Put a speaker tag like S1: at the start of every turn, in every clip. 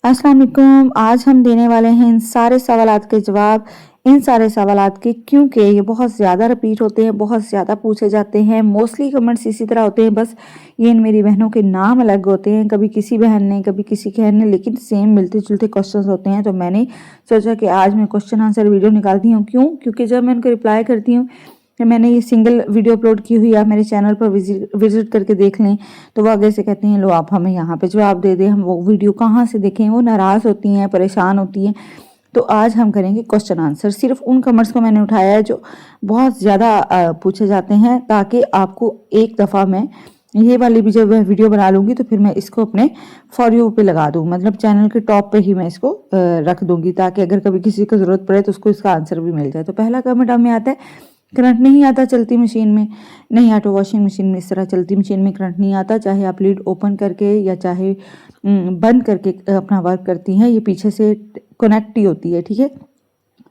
S1: अस्सलाम वालेकुम। आज हम देने वाले हैं इन सारे सवालात के जवाब। इन सारे सवालात के क्योंकि ये बहुत ज़्यादा रिपीट होते हैं, बहुत ज़्यादा पूछे जाते हैं। मोस्टली कमेंट्स इसी तरह होते हैं, बस ये इन मेरी बहनों के नाम अलग होते हैं, कभी किसी बहन ने कभी किसी बहन ने, लेकिन सेम मिलते जुलते क्वेश्चंस होते हैं। तो मैंने सोचा कि आज मैं क्वेश्चन आंसर वीडियो निकालती हूँ। क्यों? क्योंकि जब मैं उनको रिप्लाई करती हूँ कि मैंने ये सिंगल वीडियो अपलोड की हुई है, आप मेरे चैनल पर विजिट करके देख लें, तो वो आगे से कहती हैं लो आप हमें यहाँ पे जवाब दे दें, हम वो वीडियो कहाँ से देखें। वो नाराज़ होती हैं, परेशान होती हैं। तो आज हम करेंगे क्वेश्चन आंसर। सिर्फ उन कमेंट्स को मैंने उठाया है जो बहुत ज़्यादा पूछे जाते हैं, ताकि आपको एक दफ़ा मैं ये वाली भी जब मैं वीडियो बना लूँगी तो फिर मैं इसको अपने फॉर यू पे लगा दूँ, मतलब चैनल के टॉप पे ही मैं इसको रख दूँगी, ताकि अगर कभी किसी को ज़रूरत पड़े तो उसको इसका आंसर भी मिल जाए। तो पहला कमेंट हमें आता है, करंट नहीं आता चलती मशीन में। नहीं, ऑटो वॉशिंग मशीन में इस तरह चलती मशीन में करंट नहीं आता, चाहे आप लीड ओपन करके या चाहे बंद करके अपना वर्क करती हैं, ये पीछे से कनेक्ट ही होती है, ठीक है।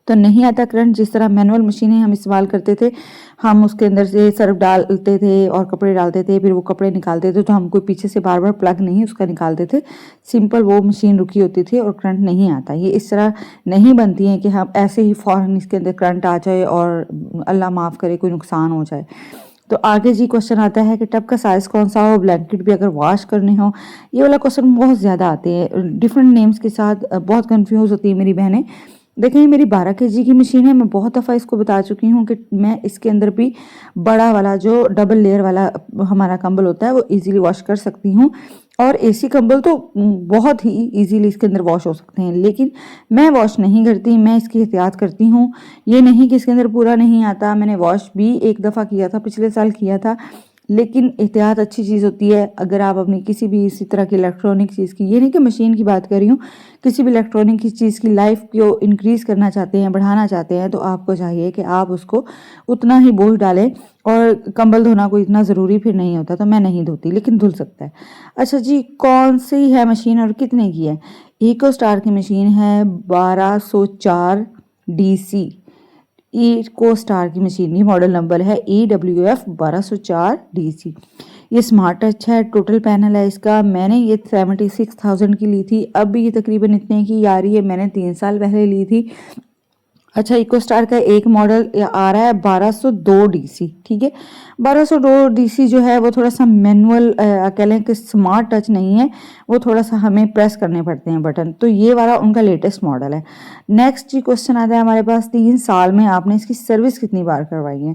S1: तो नहीं आता करंट। जिस तरह मैनुअल मशीनें हम इस्तेमाल करते थे, हम उसके अंदर से सर्फ डालते थे और कपड़े डालते थे, फिर वो कपड़े निकालते थे, तो हम कोई पीछे से बार बार प्लग नहीं उसका निकालते थे, सिंपल वो मशीन रुकी होती थी और करंट नहीं आता। ये इस तरह नहीं बनती हैं कि हम ऐसे ही फ़ौरन इसके अंदर करंट आ जाए और अल्लाह माफ़ करे कोई नुकसान हो जाए। तो आगे जी क्वेश्चन आता है कि टब का साइज़ कौन सा हो, ब्लैंकेट भी अगर वॉश करने हो। ये वाला क्वेश्चन बहुत ज़्यादा आते हैं डिफरेंट नेम्स के साथ, बहुत कंफ्यूज होती है मेरी बहनें। देखिए, मेरी 12 केजी की मशीन है। मैं बहुत दफ़ा इसको बता चुकी हूँ कि मैं इसके अंदर भी बड़ा वाला जो डबल लेयर वाला हमारा कंबल होता है वो इजीली वॉश कर सकती हूँ, और एसी कंबल तो बहुत ही इजीली इसके अंदर वॉश हो सकते हैं, लेकिन मैं वॉश नहीं करती। मैं इसकी एहतियात करती हूँ। ये नहीं कि इसके अंदर पूरा नहीं आता। मैंने वॉश भी एक दफ़ा किया था, पिछले साल किया था, लेकिन एहतियात अच्छी चीज़ होती है। अगर आप अपनी किसी भी इसी तरह की इलेक्ट्रॉनिक चीज़ की, ये नहीं कि मशीन की बात कर रही हूँ, किसी भी इलेक्ट्रॉनिक की चीज़ की लाइफ को इंक्रीज़ करना चाहते हैं, बढ़ाना चाहते हैं, तो आपको चाहिए कि आप उसको उतना ही बोझ डालें। और कंबल धोना कोई इतना ज़रूरी फिर नहीं होता, तो मैं नहीं धोती, लेकिन धुल सकता है। अच्छा जी, कौन सी है मशीन और कितने की है? इको स्टार की मशीन है, 1204 DC। इको स्टार की मशीन, ये मॉडल नंबर है EWF 1204 DC। ये स्मार्ट टच है, टोटल पैनल है इसका। मैंने ये 76,000 की ली थी, अब भी ये तकरीबन इतने की आ रही है। मैंने 3 साल पहले ली थी। अच्छा, इको स्टार का एक मॉडल आ रहा है 1202 DC, ठीक है। 1202 DC जो है वो थोड़ा सा मैनुअल कह लें कि स्मार्ट टच नहीं है, वो थोड़ा सा हमें प्रेस करने पड़ते हैं बटन। तो ये वाला उनका लेटेस्ट मॉडल है। नेक्स्ट जी क्वेश्चन आता है हमारे पास, 3 साल में आपने इसकी सर्विस कितनी बार करवाई है?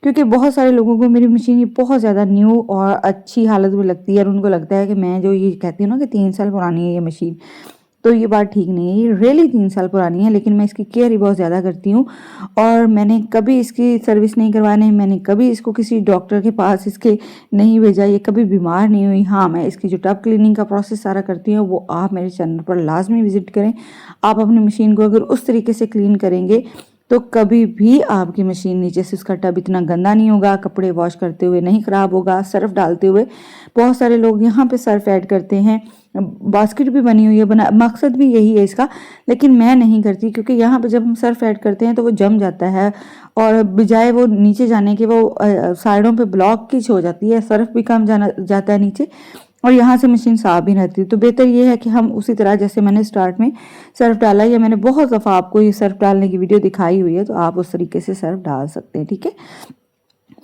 S1: क्योंकि बहुत सारे लोगों को मेरी मशीन ये बहुत ज़्यादा न्यू और अच्छी हालत में लगती है, और उनको लगता है कि मैं जो ये कहती हूँ ना कि 3 साल पुरानी है ये मशीन, तो ये बात ठीक नहीं है। ये रियली 3 साल पुरानी है, लेकिन मैं इसकी केयर ही बहुत ज़्यादा करती हूँ, और मैंने कभी इसकी सर्विस नहीं करवाने, मैंने कभी इसको किसी डॉक्टर के पास इसके नहीं भेजा, ये कभी बीमार नहीं हुई। हाँ, मैं इसकी जो टब क्लीनिंग का प्रोसेस सारा करती हूँ वो आप मेरे चैनल पर लाजमी विजिट करें। आप अपनी मशीन को अगर उस तरीके से क्लीन करेंगे तो कभी भी आपकी मशीन नीचे से उसका टब इतना गंदा नहीं होगा, कपड़े वॉश करते हुए नहीं ख़राब होगा, सर्फ डालते हुए। बहुत सारे लोग यहाँ पे सर्फ ऐड करते हैं, बास्केट भी बनी हुई है, बना मकसद भी यही है इसका, लेकिन मैं नहीं करती, क्योंकि यहाँ पे जब हम सर्फ ऐड करते हैं तो वो जम जाता है, और बजाय वो नीचे जाने के वो साइडों पे ब्लॉक की हो जाती है, सर्फ भी कम जाना जाता है नीचे, और यहाँ से मशीन साफ भी रहती है। तो बेहतर ये है कि हम उसी तरह जैसे मैंने स्टार्ट में सर्फ डाला, या मैंने बहुत दफ़ा आपको ये सर्फ डालने की वीडियो दिखाई हुई है, तो आप उस तरीके से सर्फ डाल सकते हैं, ठीक है।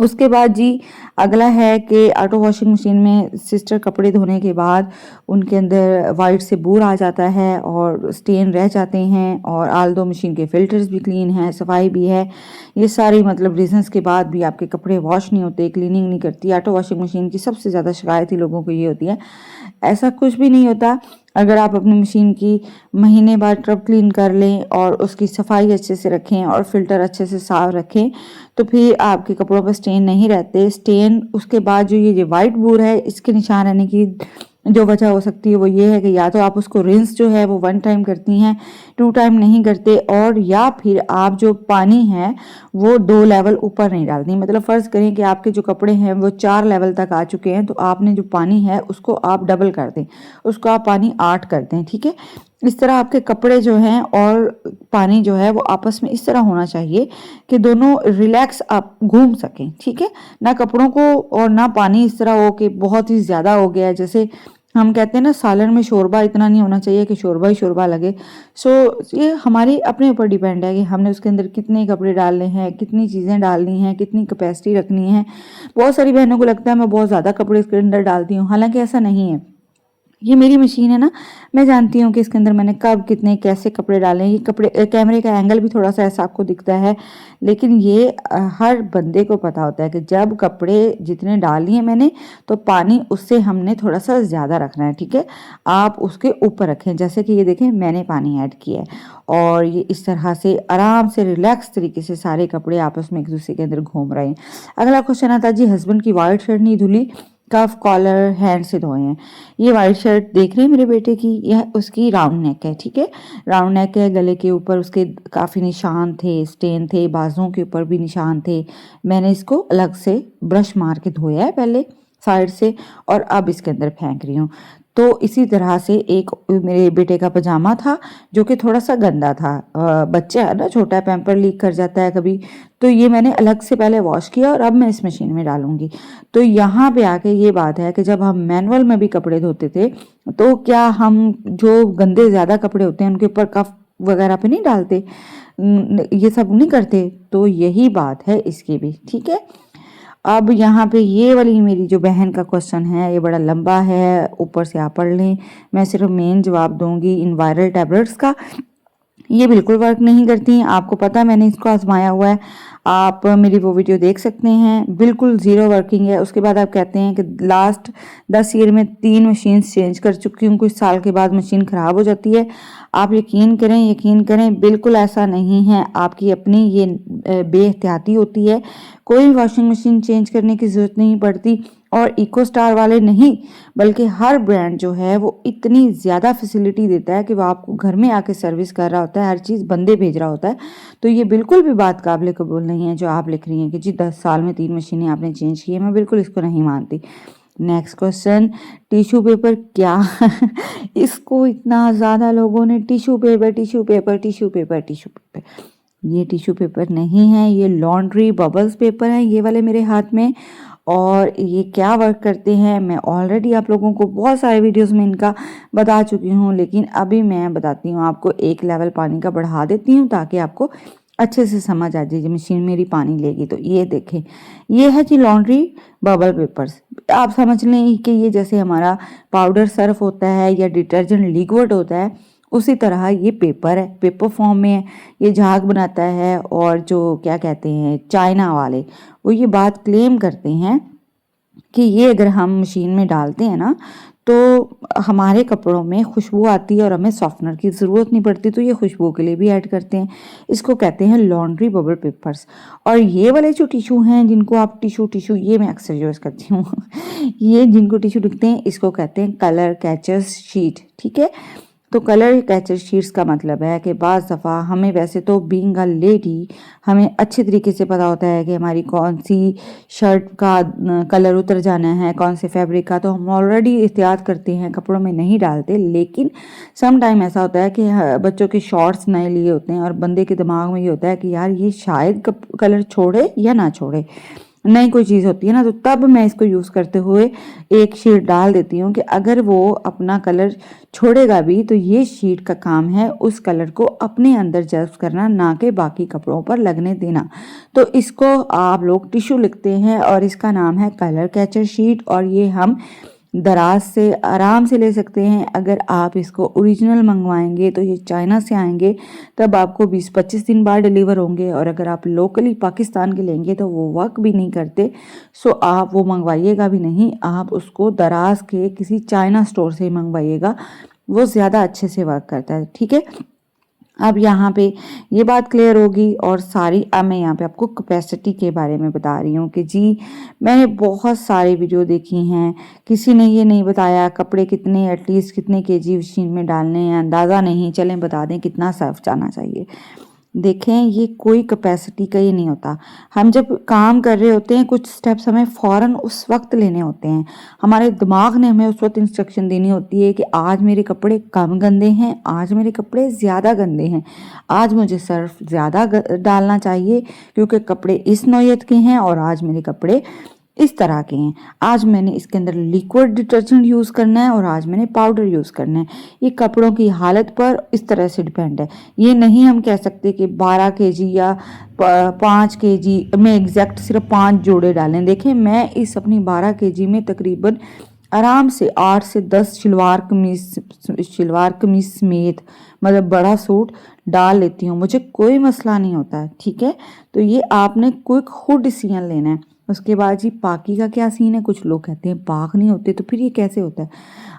S1: उसके बाद जी अगला है कि ऑटो वॉशिंग मशीन में सिस्टर कपड़े धोने के बाद उनके अंदर वाइट से बूर आ जाता है और स्टेन रह जाते हैं, और आल दो मशीन के फिल्टर्स भी क्लीन हैं, सफाई भी है। ये सारी मतलब रीजंस के बाद भी आपके कपड़े वॉश नहीं होते, क्लीनिंग नहीं करती। ऑटो वॉशिंग मशीन की सबसे ज़्यादा शिकायत ही लोगों को ये होती है। ऐसा कुछ भी नहीं होता। अगर आप अपनी मशीन की महीने बाद टब क्लीन कर लें और उसकी सफाई अच्छे से रखें और फिल्टर अच्छे से साफ रखें, तो फिर आपके कपड़ों पर स्टेन नहीं रहते। स्टेन उसके बाद जो ये वाइट बूर है, इसके निशान रहने की जो वजह हो सकती है वो ये है कि या तो आप उसको रिंस जो है वो 1 टाइम करती हैं, 2 टाइम नहीं करते, और या फिर आप जो पानी है वो 2 लेवल ऊपर नहीं डालती। मतलब फ़र्ज़ करें कि आपके जो कपड़े हैं वो 4 लेवल तक आ चुके हैं, तो आपने जो पानी है उसको आप डबल कर दें, उसको आप पानी 8 कर दें, ठीक है। इस तरह आपके कपड़े जो हैं और पानी जो है वो आपस में इस तरह होना चाहिए कि दोनों रिलैक्स आप घूम सकें, ठीक है। ना कपड़ों को और ना पानी इस तरह हो कि बहुत ही ज़्यादा हो गया है, जैसे हम कहते हैं ना सालन में शोरबा इतना नहीं होना चाहिए कि शोरबा ही शोरबा लगे। सो ये हमारी अपने ऊपर डिपेंड है कि हमने उसके अंदर कितने कपड़े डालने हैं, कितनी चीज़ें डालनी हैं, कितनी कैपेसिटी रखनी है। बहुत सारी बहनों को लगता है मैं बहुत ज़्यादा कपड़े इसके अंदर डालती हूँ, हालांकि ऐसा नहीं है। ये मेरी मशीन है ना, मैं जानती हूँ कि इसके अंदर मैंने कब कितने कैसे कपड़े डाले हैं। ये कपड़े कैमरे का एंगल भी थोड़ा सा ऐसा आपको दिखता है, लेकिन ये हर बंदे को पता होता है कि जब कपड़े जितने डालिए मैंने, तो पानी उससे हमने थोड़ा सा ज़्यादा रखना है, ठीक है। आप उसके ऊपर रखें, जैसे कि ये देखें मैंने पानी ऐड किया है और ये इस तरह से आराम से रिलैक्स तरीके से सारे कपड़े आपस में एक दूसरे के अंदर घूम रहे हैं। अगला क्वेश्चन आता है जी, हस्बैंड की वाइट शर्ट नहीं धुली, कफ कॉलर हैंड से धोए हैं। ये वाइट शर्ट देख रहे हैं मेरे बेटे की, यह उसकी राउंड नेक है, ठीक है। राउंड नेक है, गले के ऊपर उसके काफ़ी निशान थे, स्टेन थे, बाजुओं के ऊपर भी निशान थे। मैंने इसको अलग से ब्रश मार के धोया है पहले साइड से, और अब इसके अंदर फेंक रही हूँ। तो इसी तरह से एक मेरे बेटे का पजामा था जो कि थोड़ा सा गंदा था। बच्चा है ना, छोटा पैम्पर लीक कर जाता है कभी, तो ये मैंने अलग से पहले वॉश किया और अब मैं इस मशीन में डालूंगी। तो यहाँ पे आके ये बात है कि जब हम मैनुअल में भी कपड़े धोते थे, तो क्या हम जो गंदे ज़्यादा कपड़े होते हैं उनके ऊपर कफ वगैरह पे नहीं डालते, ये सब नहीं करते। तो यही बात है इसकी भी, ठीक है। अब यहाँ पे ये वाली मेरी जो बहन का क्वेश्चन है ये बड़ा लंबा है, ऊपर से आप पढ़ लें, मैं सिर्फ मेन जवाब दूंगी। इन वायरल टैबलेट्स का ये बिल्कुल वर्क नहीं करती, आपको पता है मैंने इसको आजमाया हुआ है, आप मेरी वो वीडियो देख सकते हैं, बिल्कुल ज़ीरो वर्किंग है। उसके बाद आप कहते हैं कि लास्ट 10 ईयर में 3 मशीन चेंज कर चुकी हूँ, कुछ साल के बाद मशीन ख़राब हो जाती है। आप यकीन करें बिल्कुल ऐसा नहीं है, आपकी अपनी ये बेहतियाती होती है। कोई वॉशिंग मशीन चेंज करने की ज़रूरत नहीं पड़ती, और इको स्टार वाले नहीं बल्कि हर ब्रांड जो है वो इतनी ज़्यादा फैसिलिटी देता है कि वो आपको घर में आके सर्विस कर रहा होता है, हर चीज़ बंदे भेज रहा होता है। तो ये बिल्कुल भी बात काबिल कबूल नहीं है जो आप लिख रही हैं कि जी 10 साल में 3 मशीनें आपने चेंज की है, मैं बिल्कुल इसको नहीं मानती। नेक्स्ट क्वेश्चन, टिश्यू पेपर क्या इसको इतना ज़्यादा लोगों ने tissue paper tissue paper tissue paper tissue paper, ये टिश्यू पेपर नहीं है, ये लॉन्ड्री बबल्स पेपर है ये वाले मेरे हाथ में। और ये क्या वर्क करते हैं मैं ऑलरेडी आप लोगों को बहुत सारे वीडियोस में इनका बता चुकी हूँ, लेकिन अभी मैं बताती हूँ आपको, एक लेवल पानी का बढ़ा देती हूँ ताकि आपको अच्छे से समझ आ जाए। मशीन मेरी पानी लेगी तो ये देखें, ये है जी लॉन्ड्री बबल पेपर्स। आप समझ लें कि ये जैसे हमारा पाउडर सर्फ होता है या डिटर्जेंट लिक्विड होता है, उसी तरह ये पेपर है, पेपर फॉर्म में है, ये झाग बनाता है। और जो क्या कहते हैं चाइना वाले, वो ये बात क्लेम करते हैं कि ये अगर हम मशीन में डालते हैं ना तो हमारे कपड़ों में खुशबू आती है और हमें सॉफ्टनर की ज़रूरत नहीं पड़ती, तो ये खुशबू के लिए भी ऐड करते हैं। इसको कहते हैं लॉन्ड्री बबल पेपर्स। और ये वाले जो टिशू हैं जिनको आप टिशू ये मैं अक्सर यूज़ करती हूँ ये जिनको टिशू दिखते हैं इसको कहते हैं कलर कैचर्स शीट, ठीक है। तो कलर कैचर शीट्स का मतलब है कि बाज़ दफ़ा हमें वैसे तो बीइंग अ लेडी हमें अच्छे तरीके से पता होता है कि हमारी कौन सी शर्ट का कलर उतर जाना है, कौन से फैब्रिक का, तो हम ऑलरेडी एहतियात करते हैं, कपड़ों में नहीं डालते। लेकिन सम टाइम ऐसा होता है कि बच्चों के शॉर्ट्स नए लिए होते हैं और बंदे के दिमाग में ये होता है कि यार ये शायद कलर छोड़े या ना छोड़े, नई कोई चीज़ होती है ना, तो तब मैं इसको यूज़ करते हुए एक शीट डाल देती हूँ कि अगर वो अपना कलर छोड़ेगा भी तो ये शीट का काम है उस कलर को अपने अंदर जज्ब करना, ना कि बाकी कपड़ों पर लगने देना। तो इसको आप लोग टिश्यू लिखते हैं और इसका नाम है कलर कैचर शीट। और ये हम दराज से आराम से ले सकते हैं। अगर आप इसको ओरिजिनल मंगवाएंगे तो ये चाइना से आएंगे, तब आपको 20-25 दिन बाद डिलीवर होंगे। और अगर आप लोकली पाकिस्तान के लेंगे तो वो वर्क भी नहीं करते, सो आप वो मंगवाइएगा भी नहीं, आप उसको दराज के किसी चाइना स्टोर से मंगवाइएगा, वो ज़्यादा अच्छे से वर्क करता है, ठीक है। अब यहाँ पे ये बात क्लियर होगी। और सारी अब मैं यहाँ पे आपको कैपेसिटी के बारे में बता रही हूँ कि जी मैंने बहुत सारे वीडियो देखी हैं, किसी ने ये नहीं बताया कपड़े कितने एटलीस्ट कितने केजी मशीन में डालने हैं, अंदाज़ा नहीं, चलें बता दें कितना सर्फ जाना चाहिए। देखें ये कोई कैपेसिटी का ही नहीं होता। हम जब काम कर रहे होते हैं कुछ स्टेप्स हमें फ़ौरन उस वक्त लेने होते हैं, हमारे दिमाग ने हमें उस वक्त इंस्ट्रक्शन देनी होती है कि आज मेरे कपड़े कम गंदे हैं, आज मेरे कपड़े ज़्यादा गंदे हैं, आज मुझे सर्फ ज़्यादा डालना चाहिए क्योंकि कपड़े इस नौयत के हैं, और आज मेरे कपड़े इस तरह के हैं। आज मैंने इसके अंदर लिक्विड डिटर्जेंट यूज़ करना है और आज मैंने पाउडर यूज़ करना है। ये कपड़ों की हालत पर इस तरह से डिपेंड है। ये नहीं हम कह सकते कि 12 केजी या 5 केजी में एग्जैक्ट सिर्फ 5 जोड़े डालें। देखें, मैं इस अपनी 12 केजी में तकरीबन आराम से 8 से 10 शलवार कमीज समेत मतलब बड़ा सूट डाल लेती हूँ, मुझे कोई मसला नहीं होता है। ठीक है, तो ये आपने कोई खुद डिसीजन लेना है। उसके बाद जी पाकी का क्या सीन है, कुछ लोग कहते हैं पाक नहीं होते, तो फिर ये कैसे होता है?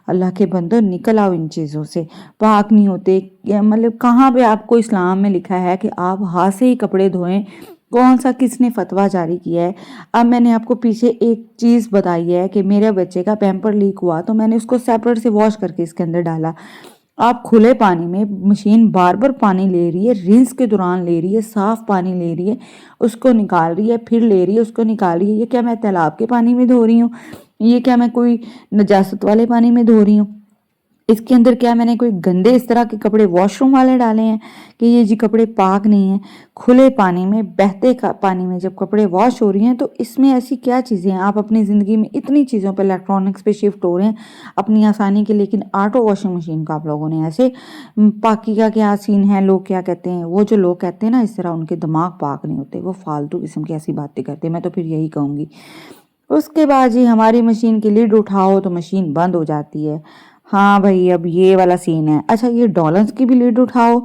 S1: अल्लाह के बंदो निकल आओ इन चीज़ों से। पाक नहीं होते मतलब कहाँ पे आपको इस्लाम में लिखा है कि आप हाथ से ही कपड़े धोएं? कौन सा किसने फतवा जारी किया है? अब मैंने आपको पीछे एक चीज़ बताई है कि मेरे बच्चे का पैम्पर लीक हुआ तो मैंने उसको सेपरेट से वॉश करके इसके अंदर डाला। आप खुले पानी में मशीन बार बार पानी ले रही है, रिंस के दौरान ले रही है, साफ पानी ले रही है, उसको निकाल रही है, फिर ले रही है, उसको निकाल रही है। ये क्या मैं तालाब के पानी में धो रही हूँ? ये क्या मैं कोई नजासत वाले पानी में धो रही हूँ? इसके अंदर क्या मैंने कोई गंदे इस तरह के कपड़े वॉशरूम वाले डाले हैं कि ये जी कपड़े पाक नहीं है? खुले पानी में, बहते पानी में जब कपड़े वॉश हो रही हैं तो इसमें ऐसी क्या चीज़ें हैं? आप अपनी ज़िंदगी में इतनी चीज़ों पर इलेक्ट्रॉनिक्स पे शिफ्ट हो रहे हैं अपनी आसानी के, लेकिन ऑटो वॉशिंग मशीन का आप लोगों ने ऐसे पाकी का क्या सीन है? लोग क्या कहते हैं, वो जो लोग कहते हैं ना इस तरह, उनके दिमाग पाक नहीं होते, वो फालतू किस्म की ऐसी बातें करते हैं। मैं तो फिर यही कहूँगी। उसके बाद जी हमारी मशीन की लिड उठाओ तो मशीन बंद हो जाती है। हाँ भाई, अब ये वाला सीन है। अच्छा, ये डॉलर्स की भी लिड उठाओ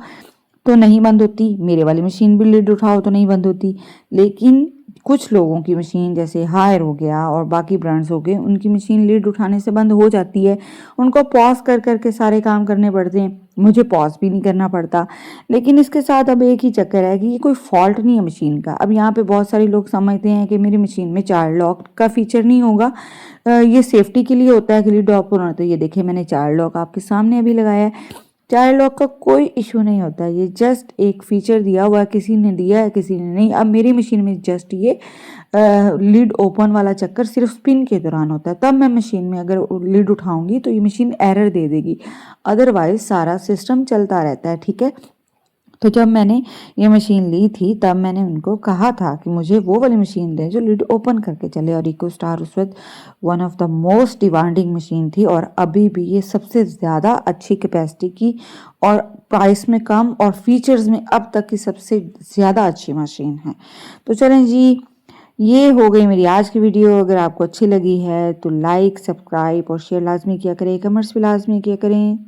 S1: तो नहीं बंद होती, मेरे वाली मशीन भी लिड उठाओ तो नहीं बंद होती। लेकिन कुछ लोगों की मशीन जैसे हायर हो गया और बाकी ब्रांड्स हो गए, उनकी मशीन लिड उठाने से बंद हो जाती है। उनको पॉज कर करके सारे काम करने पड़ते हैं, मुझे पॉज भी नहीं करना पड़ता। लेकिन इसके साथ अब एक ही चक्कर है कि ये कोई फॉल्ट नहीं है मशीन का। अब यहाँ पे बहुत सारे लोग समझते हैं कि मेरी मशीन में चाइल्ड लॉक का फीचर नहीं होगा, ये सेफ्टी के लिए होता है कि लिड ऑफ होना। तो ये देखिए मैंने चाइल्ड लॉक आपके सामने अभी लगाया है। चाइल्ड लॉक का कोई इशू नहीं होता, ये जस्ट एक फीचर दिया हुआ है, किसी ने दिया है किसी ने नहीं। अब मेरी मशीन में जस्ट ये लिड ओपन वाला चक्कर सिर्फ स्पिन के दौरान होता है, तब मैं मशीन में अगर लिड उठाऊंगी तो ये मशीन एरर दे देगी, अदरवाइज सारा सिस्टम चलता रहता है। ठीक है, तो जब मैंने ये मशीन ली थी तब मैंने उनको कहा था कि मुझे वो वाली मशीन दें जो लिड ओपन करके चले, और इको स्टार उस वक्त one of the most demanding machine थी और अभी भी ये सबसे ज़्यादा अच्छी कैपेसिटी की और प्राइस में कम और फीचर्स में अब तक की सबसे ज़्यादा अच्छी मशीन है। तो चलें जी, ये हो गई मेरी आज की वीडियो। अगर आपको अच्छी लगी है तो लाइक, सब्सक्राइब और शेयर लाजमी किया करें, कमेंट्स भी लाजमी किया करें।